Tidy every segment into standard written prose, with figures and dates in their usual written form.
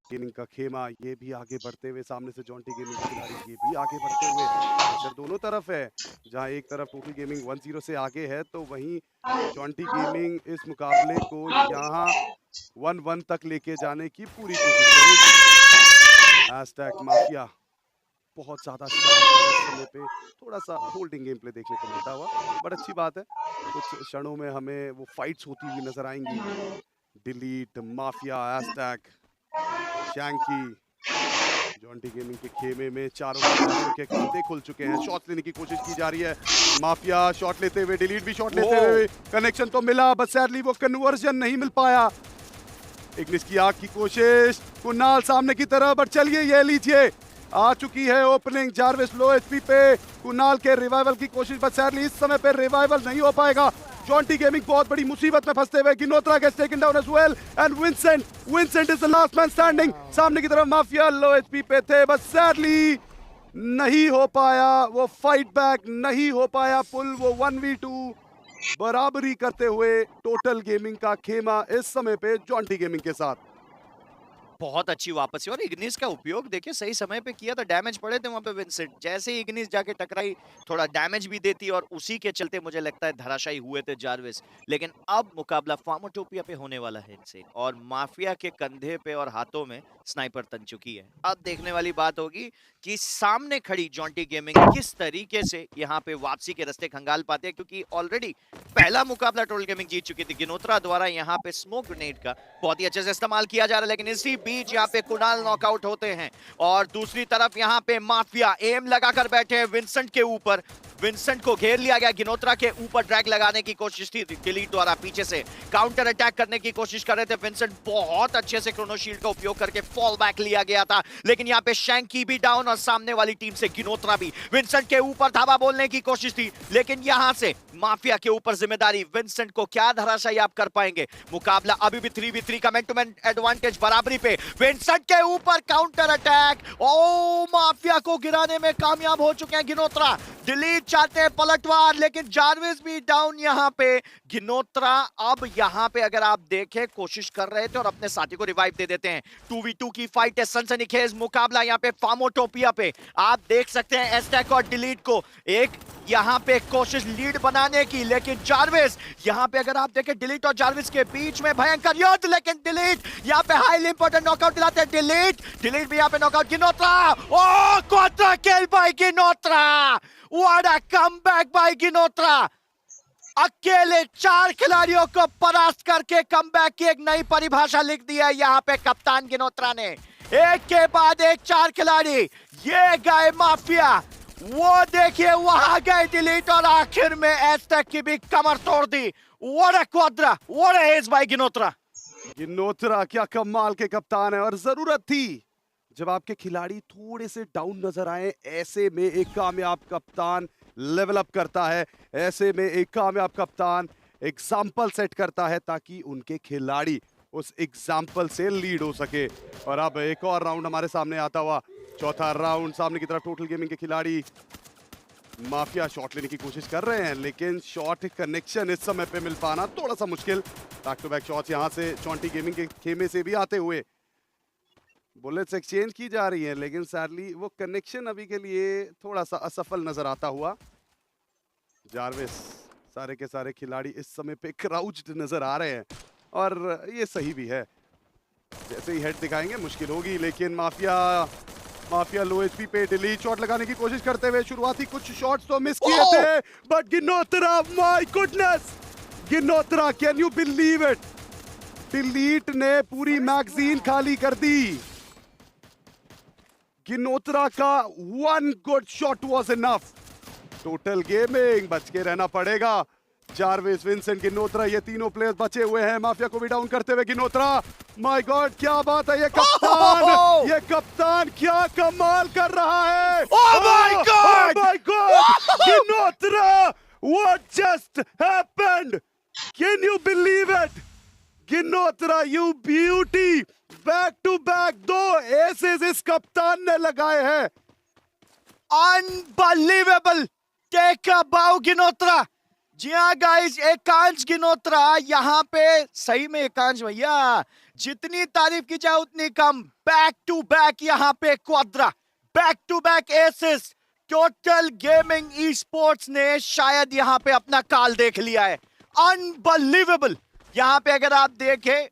Gaming का खेमा ये भी आगे बढ़ते हुए, सामने से जॉन्टी गेमिंग के खिलाड़ी ये भी आगे बढ़ते हुए। प्रेशर दोनों तरफ है, जहां एक तरफ टोटल गेमिंग 1-0 से आगे है, तो वहीं जॉन्टी गेमिंग इस मुकाबले को यहां 1-1 तक लेके जाने की पूरी कोशिश करेगी। एज़टेक माफिया बहुत ज़्यादा शांत और इस समय पे थोड़ा-सा होल्डिंग गेम प्ले देखने को मिलता हुआ, बट अच्छी बात है। कुछ क्षणों में हमें वो फाइट्स होती हुई नज़र आएँगी। Delete, Mafia, Aztec, Shanky, Jonty Gaming के खेमे में चारों खिलाड़ियों के खाते खुल चुके हैं। शॉट लेने की कोशिश की जा रही है। माफिया शॉट लेते हुए, डिलीट भी शॉट लेते हुए, कनेक्शन तो मिला बट सैडली वो कन्वर्जन नहीं मिल पाया। इग्निस की आग की कोशिश, कुणाल सामने की तरफ, बट चलिए ये लीजिए, आ चुकी है ओपनिंग। जारविस लो एचपी पे, कुणाल के रिवाइवल की कोशिश, बट सैडली इस समय पे रिवाइवल नहीं हो पाएगा। जॉन्टी गेमिंग बहुत बड़ी मुसीबत में फंसते हुए, Ginotra gets taken down as well and Vincent is the last man standing. सामने की तरफ माफिया लो एचपी पे थे, बट सैडली नहीं हो पाया वो फाइट बैक, नहीं हो पाया पुल वो 1v2 बराबरी करते हुए। टोटल गेमिंग का खेमा इस समय पे जॉन्टी गेमिंग के साथ। बहुत अच्छी वापसी और इग्निस का उपयोग देखिए सही समय पे किया था। डैमेज पड़े थे वहां पे विंसेंट, जैसे ही इग्निस जाके टकराई थोड़ा डैमेज भी देती और उसी के चलते मुझे लगता है धराशायी हुए थे जारविस। लेकिन अब मुकाबला फार्मोटोपिया पे होने वाला है इनसे, और माफिया के कंधे पे और हाथों में स्नाइपर तन चुकी है। अब देखने वाली बात होगी कि सामने खड़ी जॉन्टी गेमिंग किस तरीके से यहाँ पे वापसी के रास्ते खंगाल पाते हैं, क्योंकि ऑलरेडी पहला मुकाबला टोटल गेमिंग जीत चुकी थी। गिनोत्रा द्वारा यहाँ पे स्मोक ग्रेनेड का बहुत ही अच्छे से इस्तेमाल किया जा रहा है, लेकिन इसी बीच यहाँ पे कुणाल नॉकआउट होते हैं। और दूसरी तरफ यहाँ पे माफिया एम लगाकर बैठे हैं विंसेंट के ऊपर। विंसेंट को घेर लिया गया, गिनोत्रा के ऊपर ड्रैग लगाने की कोशिश थी डिलीट द्वारा, पीछे से काउंटर अटैक करने की कोशिश कर रहे थे विंसेंट। बहुत अच्छे से क्रोनो शील्ड का उपयोग करके फॉल बैक लिया गया था, लेकिन यहाँ पे शैंकी भी डाउन और सामने वाली टीम से गिनोत्रा भी। विंसेंट के ऊपर धावा बोलने की कोशिश थी, लेकिन यहाँ से माफिया के ऊपर जिम्मेदारी विंसेंट को क्या धराशायी आप कर पाएंगे। मुकाबला अभी भी 3v3 का मैन टू मैन एडवांटेज बराबरी पे। विंसेंट के ऊपर काउंटर अटैक, ओ माफिया को गिराने में कामयाब हो चुके हैं गिनोत्रा। डिलीट चाहते हैं पलटवार, लेकिन जारविस भी डाउन यहाँ पे। गिनोत्रा अब यहाँ पे अगर आप देखें कोशिश कर रहे थे और अपने साथी को रिवाइव दे देते हैं। 2v2 की फाइट है, सनसनीखेज मुकाबला यहाँ पे फार्मोटोपिया पे। आप देख सकते हैं एज़टेक और डिलीट को एक यहाँ पे कोशिश लीड बनाने की, लेकिन जारविस यहाँ पे अगर आप देखें डिलीट और जारविस के बीच में भयंकर युद्ध, लेकिन डिलीट यहाँ पे हाईली इंपॉर्टेंट नॉकआउट दिलाते हैं। डिलीट भी यहाँ पे knockout. Ginotra, oh quadra kill by Ginotra, what a comeback by Ginotra. अकेले 4 खिलाड़ियों को परास्त करके कमबैक की एक नई परिभाषा लिख दी है यहाँ पे कप्तान गिनोत्रा ने। एक के बाद एक 4 खिलाड़ी, ये गए माफिया, वो देखिए वहां गए डिलीट, और आखिर में एज़टेक की भी कमर तोड़ दी। What a quadra, what a ace by Ginotra. Ginotra क्या कमाल के कप्तान है, और जरूरत थी जब आपके खिलाड़ी थोड़े से डाउन नजर आए, ऐसे में एक कामयाब कप्तान लेवल अप करता है। ऐसे में एक कामयाब कप्तान एग्जाम्पल सेट करता है ताकि उनके खिलाड़ी उस एग्जाम्पल से लीड हो सके। और अब एक और राउंड हमारे सामने आता हुआ, चौथा राउंड। सामने की तरफ टोटल गेमिंग के खिलाड़ी माफिया शॉट लेने की कोशिश कर रहे हैं, लेकिन शॉट कनेक्शन इस समय पे मिल पाना थोड़ा सा मुश्किल। बैक टू बैक शॉट्स यहाँ से जॉन्टी गेमिंग के खेमे से भी आते हुए बुलेट्स एक्सचेंज की जा रही है, लेकिन सैडली वो कनेक्शन अभी के लिए थोड़ा सा असफल नजर आता हुआ। जारविस, सारे के सारे खिलाड़ी इस समय पे क्राउच्ड नजर आ रहे हैं, और ये सही भी है। जैसे ही हेड दिखाएंगे मुश्किल होगी, लेकिन माफिया लो एचपी पे डिलीट शॉट लगाने की कोशिश करते हुए शुरुआती कुछ शॉट्स तो मिस किए थे, but Ginotra, my goodness, Ginotra, can you believe it, Delete ने पूरी मैगजीन खाली कर दी। गिनोत्रा का one good shot was enough. Total Gaming बच के रहना पड़ेगा। जारविस, विंसेंट, गिनोत्रा, ये तीनों प्लेयर्स बचे हुए हैं। माफिया को भी डाउन करते हुए गिनोत्रा, माय गॉड क्या बात है, ये कप्तान क्या कमाल कर रहा है। Oh my God, oh my God, Ginotra, what just happened, can you believe it, Ginotra you beauty, back to back 2 aces इस कप्तान ने लगाए हैं। अनबिलीवेबल, टेक अ बाउ गिनोत्रा। जी हाँ गाइस, एकांश गिनोत्रा यहाँ पे सही में एकांश भैया, जितनी तारीफ की जाए उतनी कम। बैक टू बैक यहाँ पे quadra, back to back aces. Total Gaming esports ने शायद यहाँ पे अपना काल देख लिया है। अनबिलीवेबल। यहाँ पे अगर आप देखें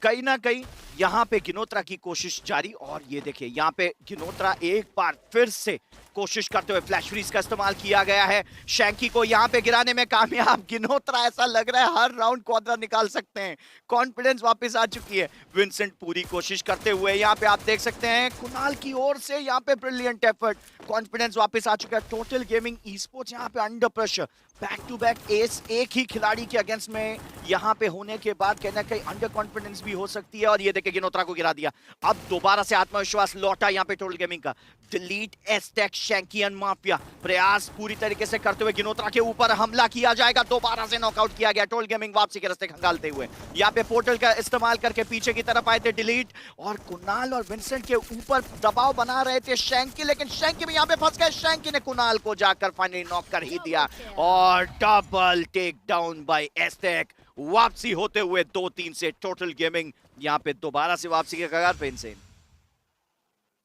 कहीं ना कहीं यहाँ पे गिनोत्रा की कोशिश जारी, और ये देखिए यहाँ पे गिनोत्रा एक बार फिर से कोशिश करते हुए फ्लैश फ्रीज का इस्तेमाल किया गया है। शैंकी को यहाँ पे गिराने में कामयाब। गिनोत्रा ऐसा लग रहा है हर राउंड क्वाड्रा निकाल सकते हैं। कॉन्फिडेंस वापस आ चुकी है। विंसेंट पूरी कोशिश करते हुए यहाँ पे आप देख सकते हैं कुणाल की ओर से यहाँ पे ब्रिलियंट एफर्ट। कॉन्फिडेंस वापस आ चुका है। टोटल गेमिंग ई स्पोर्ट्स यहाँ पे under pressure. Back to back ace एक ही खिलाड़ी के अगेंस्ट में यहाँ पे होने के बाद कहीं ना कहीं अंडर कॉन्फिडेंस भी हो सकती है। और ये देखिए गिनोत्रा को गिरा दिया। अब दोबारा से आत्मविश्वास लौटा यहाँ पे टोटल गेमिंग का। Delete asterisk Shanky and mafia प्रयास पूरी तरीके से करते हुए गिनोत्रा के ऊपर हमला किया जाएगा। दोबारा से नॉकआउट किया गया। टोटल गेमिंग वापसी के रास्ते खंगालते हुए यहाँ पे पोर्टल का इस्तेमाल करके पीछे की तरफ आए थे डिलीट, और कुणाल और विंसेंट के ऊपर दबाव बना रहे थे शैंकी, लेकिन शैंकी भी यहाँ पे फंस गए। शैंकी ने कुणाल को जाकर फाइनली नॉक कर ही दिया, और डबल टेक डाउन बाय एस्टेक। वापसी होते हुए 2-3 से टोटल गेमिंग यहाँ पे दोबारा से वापसी के कगार पे। इनसे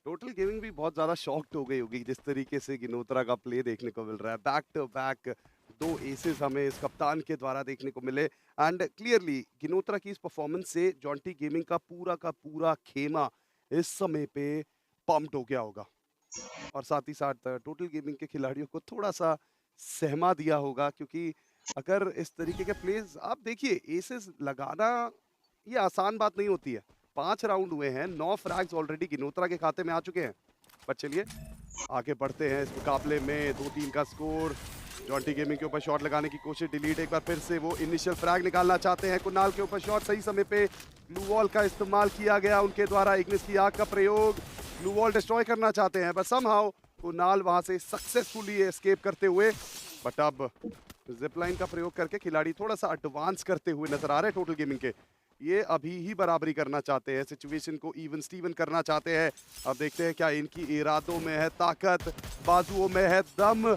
टोटल गेमिंग भी बहुत ज्यादा शॉक्ड हो गई होगी जिस तरीके से गिनोत्रा का प्ले देखने को मिल रहा है। बैक टू बैक 2 एसेस हमें इस कप्तान के द्वारा देखने को मिले, एंड क्लियरली गिनोत्रा की इस परफॉर्मेंस से जॉन्टी गेमिंग का पूरा खेमा इस समय पे पम्प्ड हो गया होगा, और साथ ही साथ टोटल गेमिंग के खिलाड़ियों को थोड़ा सा सहमा दिया होगा, क्योंकि अगर इस तरीके के प्लेस आप देखिए, एसेस लगाना ये आसान बात नहीं होती है। 5 राउंड हुए हैं, 9 फ्रैग्स ऑलरेडी गिनोत्रा के खाते में आ चुके हैं। पर चलिए आगे बढ़ते हैं इस मुकाबले में। 2-3 का स्कोर। जॉन्टी गेमिंग के ऊपर शॉट लगाने की कोशिश। डिलीट एक बार फिर से वो इनिशियल फ्रैग निकालना चाहते हैं। कुणाल के ऊपर शॉट, सही समय पे ग्लू वॉल का इस्तेमाल किया गया उनके द्वारा। इग्निस की आग का प्रयोग, ग्लू वॉल डिस्ट्रॉय करना चाहते हैं, बट समहाउ कुणाल वहां से सक्सेसफुली एस्केप करते हुए। बट अब जिपलाइन का प्रयोग करके खिलाड़ी थोड़ा सा एडवांस करते हुए नजर आ रहे हैं टोटल गेमिंग के। ये अभी ही बराबरी करना चाहते हैं, सिचुएशन को इवन स्टीवन करना चाहते हैं। अब देखते हैं क्या इनकी इरादों में है ताकत, बाजुओं में है दम,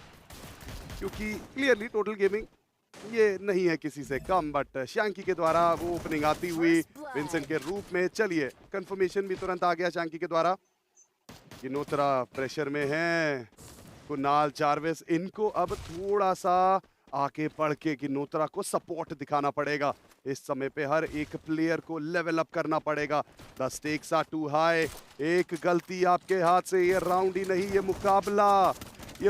क्योंकि क्लियरली टोटल गेमिंग ये नहीं है किसी से कम। बट शैंकी के द्वारा वो ओपनिंग आती हुई विंसेंट के रूप में। चलिए कंफर्मेशन भी तुरंत आ गया शैंकी के द्वारा। गिनोत्रा प्रेशर में है। कुणाल, जार्विस, इनको अब थोड़ा सा आगे बढ़ के गिनोत्रा को सपोर्ट दिखाना पड़ेगा। इस समय पे हर एक प्लेयर को लेवल अप करना पड़ेगा। The stakes are too high. एक गलती आपके हाथ से ये राउंड ही नहीं, ये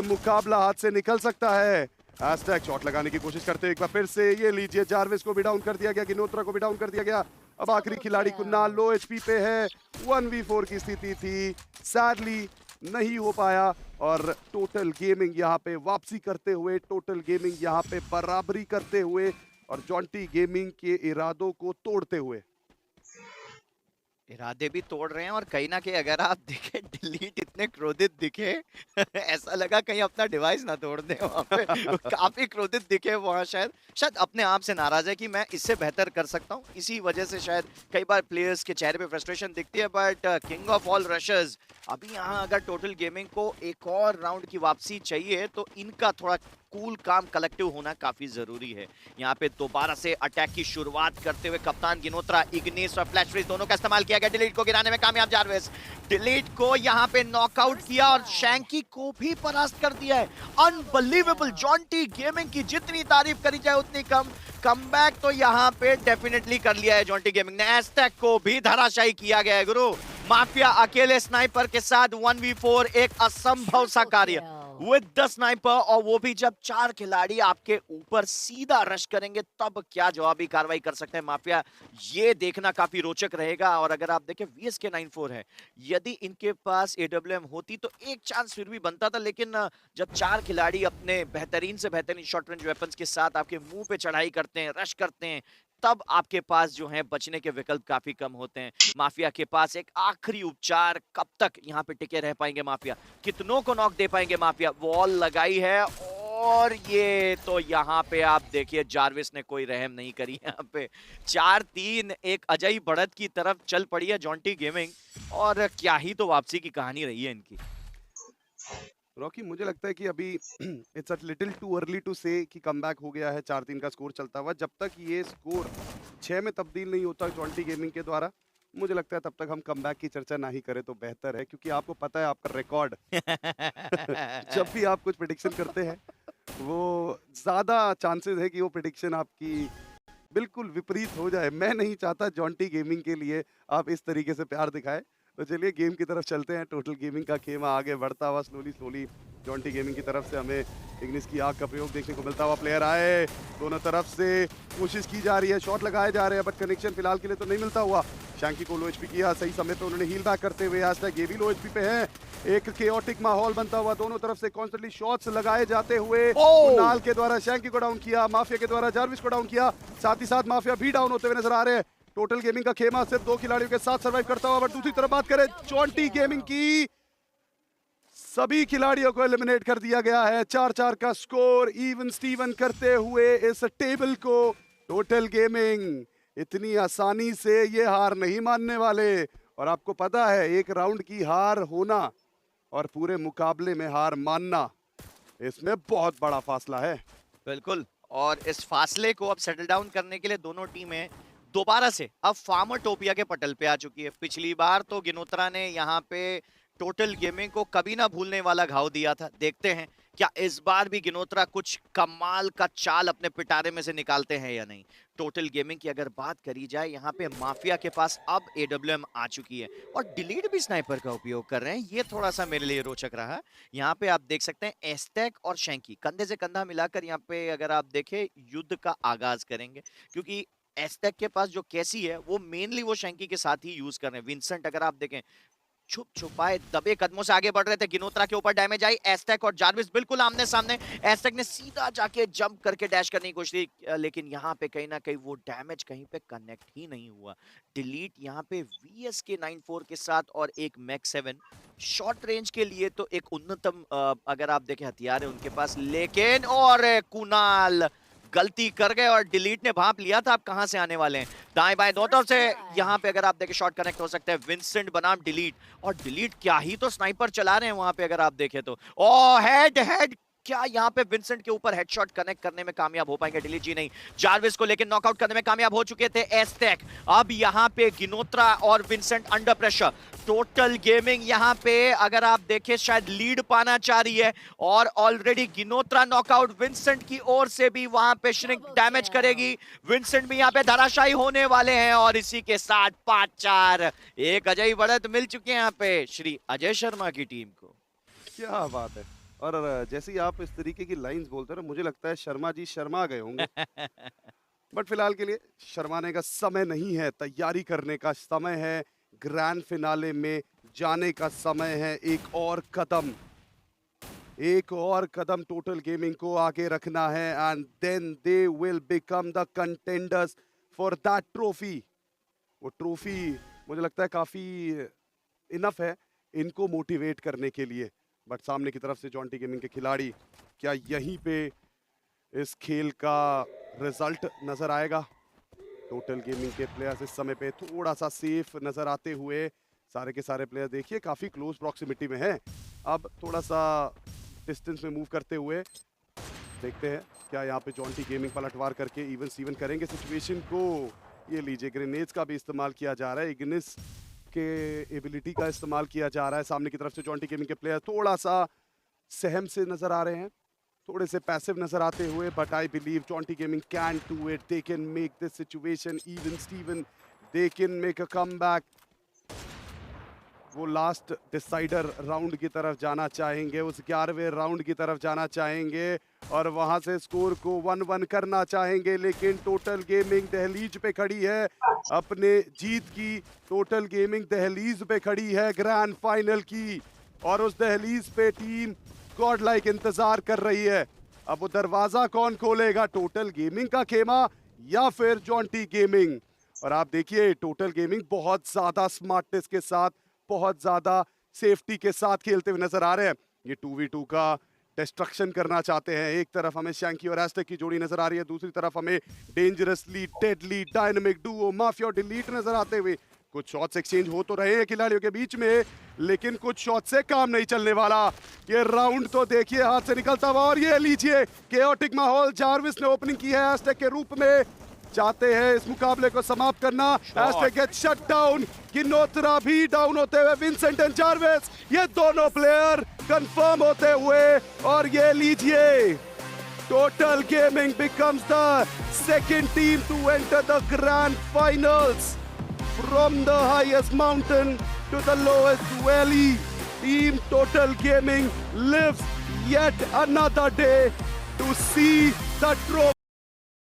मुकाबला हाथ से निकल सकता है। एस्टेक शॉट लगाने की कोशिश करते हैं एक बार फिर से। ये लीजिए, जार्विस को भी डाउन कर दिया गया, गिनोत्रा को भी डाउन कर दिया गया। अब आखिरी खिलाड़ी कुणाल लो एचपी पे है। 1v4 की स्थिति थी, सैडली नहीं हो पाया, और टोटल गेमिंग यहाँ पे वापसी करते हुए, टोटल गेमिंग यहाँ पे बराबरी करते हुए, और जॉन्टी गेमिंग के इरादों को तोड़ते हुए। इरादे भी तोड़ रहे हैं, और कहीं ना कहीं अगर आप देखें डिलीट इतने क्रोधित दिखे ऐसा लगा कहीं अपना डिवाइस ना तोड़ दे वहां पे। काफी क्रोधित दिखे वहां, शायद अपने आप से नाराज है कि मैं इससे बेहतर कर सकता हूं। इसी वजह से शायद कई बार प्लेयर्स के चेहरे पे फ्रस्ट्रेशन दिखती है। बट किंग ऑफ ऑल रशर्स अभी यहाँ अगर टोटल गेमिंग को एक और राउंड की वापसी चाहिए तो इनका थोड़ा कूल काम कलेक्टिव होना काफी जरूरी है। यहाँ पे दोबारा से अटैक की शुरुआत करते हुए कप्तान गिनोत्रा, इग्निस और फ्लैश फ्रीज दोनों का इस्तेमाल किया गया। डिलीट को गिराने में कामयाब जार्विस। डिलीट को यहाँ पे नॉकआउट किया और शैंकी को भी परास्त कर दिया है। अनबिलीवेबल। जॉन्टी गेमिंग की जितनी तारीफ करी जाए उतनी कम। कमबैक तो यहाँ पे डेफिनेटली कर लिया है जॉन्टी गेमिंग ने। एस्टेक को भी धराशायी किया गया है गुरु। माफिया अकेले स्नाइपर के साथ 1v4 एक असंभव सा कार्य विद द स्नाइपर, और वो भी जब 4 खिलाड़ी आपके ऊपर सीधा रश करेंगे तब क्या जवाबी कार्रवाई कर सकते हैं माफिया, ये देखना काफी रोचक रहेगा। और अगर आप देखें VSK 94 है, यदि इनके पास AWM होती तो एक चांस फिर भी बनता था, लेकिन जब 4 खिलाड़ी अपने बेहतरीन से बेहतरीन शॉर्ट रेंज वेपन्स के साथ आपके मुंह पे चढ़ाई करते हैं, रश करते हैं, तब आपके पास जो है बचने के विकल्प काफी कम होते हैं। माफिया के पास एक आखिरी उपचार, कब तक यहाँ पे टिके रह पाएंगे माफिया, कितनों को नॉक दे पाएंगे माफिया। वॉल लगाई है, और ये तो यहाँ पे आप देखिए जार्विस ने कोई रहम नहीं करी। यहाँ पे 4-3 एक अजय बढ़त की तरफ चल पड़ी है जॉन्टी गेमिंग, और क्या ही तो वापसी की कहानी रही है इनकी। रॉकी मुझे लगता है कि अभी it's a little too early to say कि कमबैक हो गया है 4-3 का स्कोर चलता हुआ। जब तक ये स्कोर 6 में तब्दील नहीं होता ट्वेंटी गेमिंग के द्वारा, मुझे लगता है तब तक हम कमबैक की चर्चा ना ही करें तो बेहतर है, क्योंकि आपको पता है आपका रिकॉर्ड जब भी आप कुछ प्रिडिक्शन करते हैं वो ज़्यादा चांसेस है कि वो प्रिडिक्शन आपकी बिल्कुल विपरीत हो जाए। मैं नहीं चाहता जॉन्टी गेमिंग के लिए आप इस तरीके से प्यार दिखाएं। तो चलिए गेम की तरफ चलते हैं। टोटल गेमिंग का खेमा आगे बढ़ता हुआ स्लोली स्लोली जॉन्टी गेमिंग की तरफ से हमें इग्निस की आग का प्रयोग देखने को मिलता हुआ। प्लेयर आए, दोनों तरफ से कोशिश की जा रही है, शॉट लगाए जा रहे हैं, बट कनेक्शन फिलहाल के लिए तो नहीं मिलता हुआ। शैंकी को लो एचपी किया, सही समय पे उन्होंने हील बैक करते हुए आज तक ये भी लो एचपी पे है। एक केओटिक माहौल बनता हुआ, दोनों तरफ से कॉन्स्टेंटली शॉट्स लगाए जाते हुए कुणाल के द्वारा शैंकी को डाउन किया, माफिया के द्वारा जार्विस को डाउन किया, साथ ही साथ माफिया भी डाउन होते हुए नजर आ रहे हैं। टोटल गेमिंग का खेमा सिर्फ 2 खिलाड़ियों के साथ सर्वाइव करता हुआ, बट दूसरी तरफ बात करें जॉन्टी गेमिंग की, सभी खिलाड़ियों को एलिमिनेट कर दिया गया है। 4-4 का स्कोर इवन स्टीवन करते हुए इस टेबल को टोटल गेमिंग इतनी आसानी से ये हार नहीं मानने वाले। और आपको पता है एक राउंड की हार होना और पूरे मुकाबले में हार मानना, इसमें बहुत बड़ा फासला है। बिल्कुल, और इस फासले को अब सेटल डाउन करने के लिए दोनों टीमें दोबारा से अब फार्मर टोपिया के पटल पे आ चुकी है। पिछली बार तो गिनोत्रा ने यहाँ पे टोटल गेमिंग को कभी ना भूलने वाला घाव दिया था। देखते हैं क्या इस बार भी गिनोत्रा कुछ कमाल का चाल अपने पिटारे में से निकालते हैं या नहीं। टोटल गेमिंग की अगर बात करी जाए, यहाँ पे माफिया के पास अब एडब्ल्यूएम आ चुकी है और डिलीट भी स्नाइपर का उपयोग कर रहे हैं। ये थोड़ा सा मेरे लिए रोचक रहा। यहाँ पे आप देख सकते हैं एस्टेक और शैंकी कंधे से कंधा मिलाकर यहाँ पे अगर आप देखें युद्ध का आगाज करेंगे, क्योंकि एस्टेक के पास जो कैसी है वो मेनली वो शैंकी के साथ ही यूज कर रहे हैं। विंसेंट अगर आप देखें छुप छुपाए दबे कदमों से आगे बढ़ रहे थे, गिनोत्रा के ऊपर डैमेज आई, एस्टेक और जार्विस बिल्कुल आमने सामने। एस्टेक ने सीधा जाके जंप करके डैश करने की कोशिश की, लेकिन यहाँ पे कहीं ना कहीं वो डैमेज कहीं पे कनेक्ट ही नहीं हुआ। डिलीट यहाँ पे VSK 94 के साथ और एक मैक 7 शॉर्ट रेंज के लिए तो एक उन्नतम अगर आप देखें हथियार है उनके पास, लेकिन और कुणाल गलती कर गए और डिलीट ने भांप लिया था आप कहां से आने वाले हैं। दाएं बाएं दोनों तरफ से यहाँ पे अगर आप देखें शॉट कनेक्ट हो सकता है। विंसेंट बनाम डिलीट, और डिलीट क्या ही तो स्नाइपर चला रहे हैं वहां पे अगर आप देखें तो। ओ हेड हेड, क्या यहाँ पे विंसेंट के ऊपर हेडशॉट कनेक्ट करने में कामयाब हो पाएंगे डिलीट जी? नहीं, जार्विस को लेकिन नॉकआउट करने में कामयाब हो चुके थे एस्टेक। अब यहाँ पे गिनोत्रा और Vincent under pressure. Total gaming यहाँ पे अगर आप देखें शायद लीड पाना चाह रही है, और ऑलरेडी गिनोत्रा नॉकआउट विंसेंट की ओर से भी वहां पे श्रिंक डैमेज करेगी। विंसेंट भी यहाँ पे धराशायी होने वाले हैं, और इसी के साथ 5-4 एक अजय बढ़त मिल चुके हैं यहाँ पे श्री अजय शर्मा की टीम को। क्या बात है। और जैसे ही आप इस तरीके की लाइंस बोलते हैं ना, मुझे लगता है शर्मा जी शर्मा गए होंगे। बट फिलहाल के लिए शर्माने का समय नहीं है, तैयारी करने का समय है, ग्रैंड फिनाले में जाने का समय है। एक और कदम टोटल गेमिंग को आगे रखना है, and then they will become the contenders for that trophy. वो ट्रॉफी मुझे लगता है काफी इनफ है इनको मोटिवेट करने के लिए। बट सामने की तरफ से जॉन्टी गेमिंग के खिलाड़ी, क्या यहीं पे इस खेल का रिजल्ट नजर आएगा? टोटल गेमिंग के प्लेयर्स इस समय पे थोड़ा सा सेफ नजर आते हुए, सारे के सारे प्लेयर देखिए काफी क्लोज प्रॉक्सिमिटी में हैं। अब थोड़ा सा डिस्टेंस में मूव करते हुए देखते हैं क्या यहाँ पे जॉन्टी गेमिंग पलटवार करके इवन सीवन करेंगे सिचुएशन को। ये लीजिए ग्रेनेड्स का भी इस्तेमाल किया जा रहा है, इग्निस के एबिलिटी का इस्तेमाल किया जा रहा है। सामने की तरफ से जॉन्टी गेमिंग के प्लेयर थोड़ा सा सहम से नजर आ रहे हैं, थोड़े से पैसिव नजर आते हुए, but I believe Jonty gaming can do it, they can make this situation even Steven, they can make a comeback. वो लास्ट डिसाइडर राउंड की तरफ जाना चाहेंगे, उस 11वें राउंड की तरफ जाना चाहेंगे और वहां से स्कोर को 1-1 करना चाहेंगे। लेकिन टोटल गेमिंग दहलीज पे खड़ी है अपने जीत की, टोटल गेमिंग दहलीज पे खड़ी है ग्रैंड फाइनल की, और उस दहलीज पे टीम गॉड लाइक इंतजार कर रही है। अब वो दरवाजा कौन खोलेगा, टोटल गेमिंग का खेमा या फिर जॉन्टी गेमिंग? और आप देखिए टोटल गेमिंग बहुत ज्यादा स्मार्टनेस के साथ, बहुत ज्यादा सेफ्टी के साथ खेलते हुए नजर आ रहे हैं। ये 2v2 का डिस्ट्रक्शन करना चाहते हैं। एक तरफ हमें शैंकी और एस्टेक की जोड़ी नजर आ रही है, दूसरी तरफ हमें dangerously deadly dynamic Duo mafia और डिलीट नजर आते हुए। कुछ शॉट्स एक्सचेंज हो तो रहे हैं खिलाड़ियों के बीच में, लेकिन कुछ शॉट से काम नहीं चलने वाला। ये राउंड तो देखिए हाथ से निकलता हुआ, और ये लीजिए केओटिक माहौल जार्विस ने ओपनिंग की है एस्टेक के रूप में। चाहते हैं इस मुकाबले को समाप्त करना। एस्टेक गेट शट डाउन, किनोत्रा भी डाउन होते हुए, विंसेंट एंड जार्विस ये दोनों प्लेयर कंफर्म होते हुए, और ये लीजिए Total Gaming becomes the second team to enter the grand finals. From the highest mountain to the lowest valley, Team Total Gaming lives yet another day to see the trophy.